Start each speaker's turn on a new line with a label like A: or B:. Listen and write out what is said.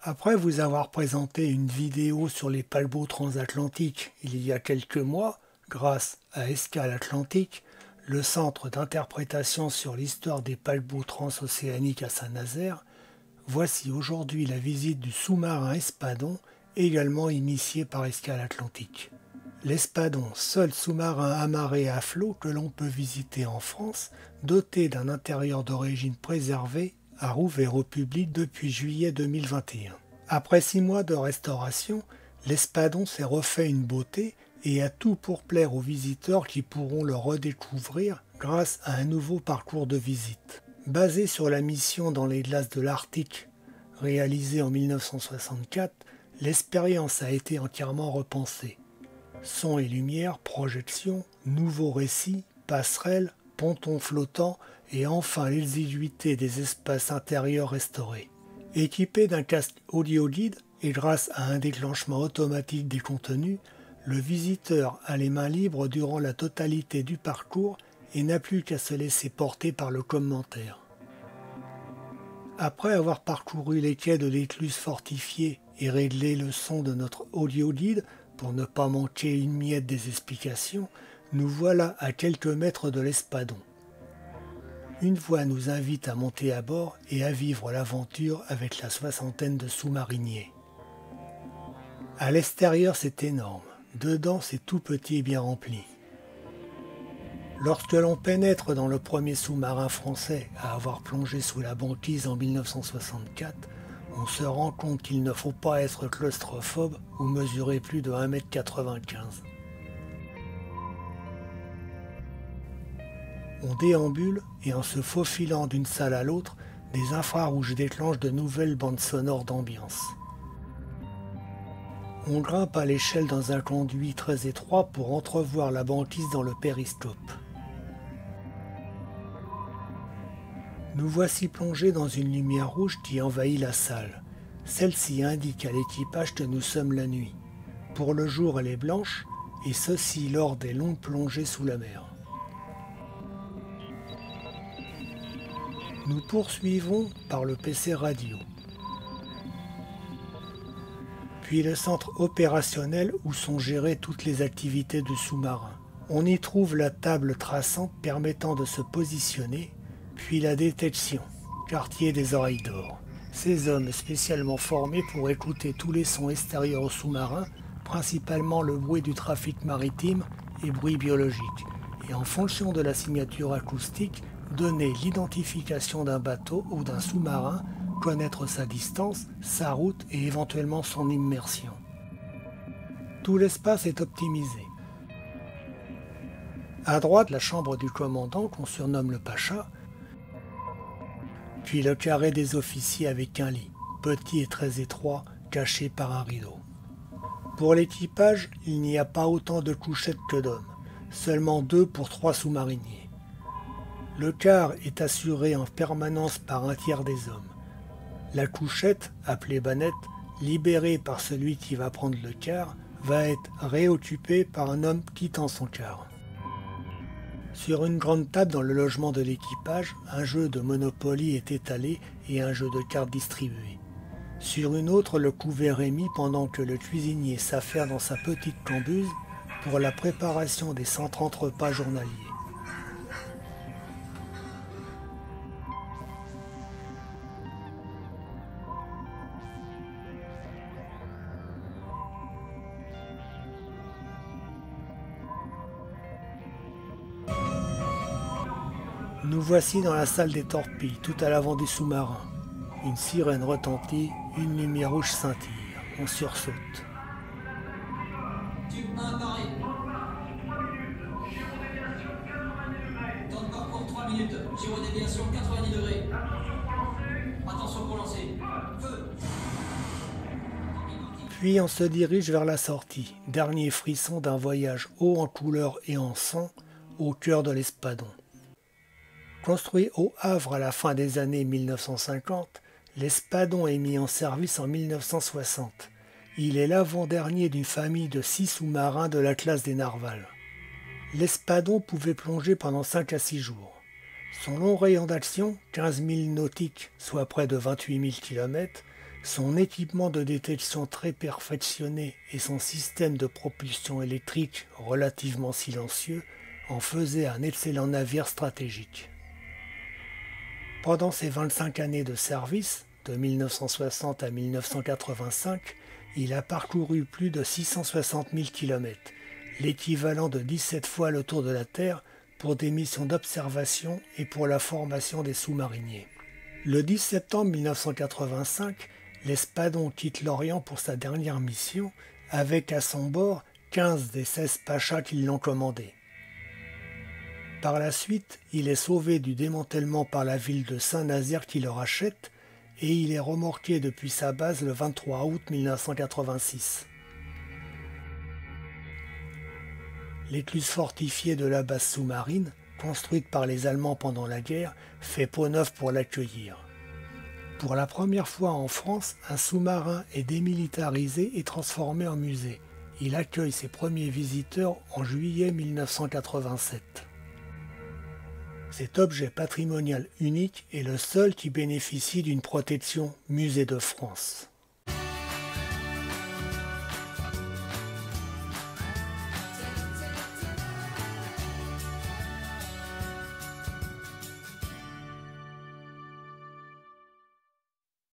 A: Après vous avoir présenté une vidéo sur les paquebots transatlantiques il y a quelques mois, grâce à Escale Atlantique, le centre d'interprétation sur l'histoire des paquebots transocéaniques à Saint-Nazaire, voici aujourd'hui la visite du sous-marin Espadon, également initié par Escale Atlantique. L'Espadon, seul sous-marin amarré à flot que l'on peut visiter en France, doté d'un intérieur d'origine préservée, a rouvert au public depuis juillet 2021. Après 6 mois de restauration, l'Espadon s'est refait une beauté et a tout pour plaire aux visiteurs qui pourront le redécouvrir grâce à un nouveau parcours de visite. Basé sur la mission dans les glaces de l'Arctique, réalisée en 1964, l'expérience a été entièrement repensée. Son et lumière, projection, nouveaux récits, passerelles, pontons flottants et enfin l'exiguïté des espaces intérieurs restaurés. Équipé d'un casque audio guide et grâce à un déclenchement automatique des contenus, le visiteur a les mains libres durant la totalité du parcours et n'a plus qu'à se laisser porter par le commentaire. Après avoir parcouru les quais de l'écluse fortifiée et réglé le son de notre audio guide pour ne pas manquer une miette des explications, nous voilà à quelques mètres de l'Espadon. Une voix nous invite à monter à bord et à vivre l'aventure avec la soixantaine de sous-mariniers. À l'extérieur, c'est énorme. Dedans, c'est tout petit et bien rempli. Lorsque l'on pénètre dans le premier sous-marin français à avoir plongé sous la banquise en 1964, on se rend compte qu'il ne faut pas être claustrophobe ou mesurer plus de 1,95 m. On déambule et en se faufilant d'une salle à l'autre, des infrarouges déclenchent de nouvelles bandes sonores d'ambiance. On grimpe à l'échelle dans un conduit très étroit pour entrevoir la banquise dans le périscope. Nous voici plongés dans une lumière rouge qui envahit la salle. Celle-ci indique à l'équipage que nous sommes la nuit. Pour le jour, elle est blanche, et ceci lors des longues plongées sous la mer. Nous poursuivons par le PC radio, puis le centre opérationnel où sont gérées toutes les activités du sous-marin. On y trouve la table traçante permettant de se positionner, puis la détection, quartier des oreilles d'or. Ces hommes spécialement formés pour écouter tous les sons extérieurs au sous-marin, principalement le bruit du trafic maritime et bruit biologique, et en fonction de la signature acoustique, donner l'identification d'un bateau ou d'un sous-marin, connaître sa distance, sa route et éventuellement son immersion. Tout l'espace est optimisé. À droite, la chambre du commandant qu'on surnomme le Pacha, puis le carré des officiers avec un lit, petit et très étroit, caché par un rideau. Pour l'équipage, il n'y a pas autant de couchettes que d'hommes, seulement 2 pour 3 sous-mariniers. Le quart est assuré en permanence par un tiers des hommes. La couchette, appelée bannette, libérée par celui qui va prendre le quart, va être réoccupée par un homme quittant son quart. Sur une grande table dans le logement de l'équipage, un jeu de Monopoly est étalé et un jeu de cartes distribué. Sur une autre, le couvert est mis pendant que le cuisinier s'affaire dans sa petite cambuse pour la préparation des 130 repas journaliers. Nous voici dans la salle des torpilles, tout à l'avant du sous-marin. Une sirène retentit, une lumière rouge scintille. On sursaute.
B: Tube 1 paré. Temps de parcours 3 minutes. Gyrodéviation 90 degrés. Attention pour lancer. Feu.
A: Puis on se dirige vers la sortie. Dernier frisson d'un voyage haut en couleur et en sang, au cœur de l'Espadon. Construit au Havre à la fin des années 1950, l'Espadon est mis en service en 1960. Il est l'avant-dernier d'une famille de 6 sous-marins de la classe des Narvals. L'Espadon pouvait plonger pendant 5 à 6 jours. Son long rayon d'action, 15 000 nautiques, soit près de 28 000 km, Son équipement de détection très perfectionné et son système de propulsion électrique relativement silencieux en faisaient un excellent navire stratégique. Pendant ses 25 années de service, de 1960 à 1985, il a parcouru plus de 660 000 km, l'équivalent de 17 fois le tour de la Terre pour des missions d'observation et pour la formation des sous-mariniers. Le 10 septembre 1985, l'Espadon quitte l'Orient pour sa dernière mission, avec à son bord 15 des 16 pachas qui l'ont commandé. Par la suite, il est sauvé du démantèlement par la ville de Saint-Nazaire qui le rachète, et il est remorqué depuis sa base le 23 août 1986. L'écluse fortifiée de la base sous-marine, construite par les Allemands pendant la guerre, fait peau neuve pour l'accueillir. Pour la première fois en France, un sous-marin est démilitarisé et transformé en musée. Il accueille ses premiers visiteurs en juillet 1987. Cet objet patrimonial unique est le seul qui bénéficie d'une protection Musée de France.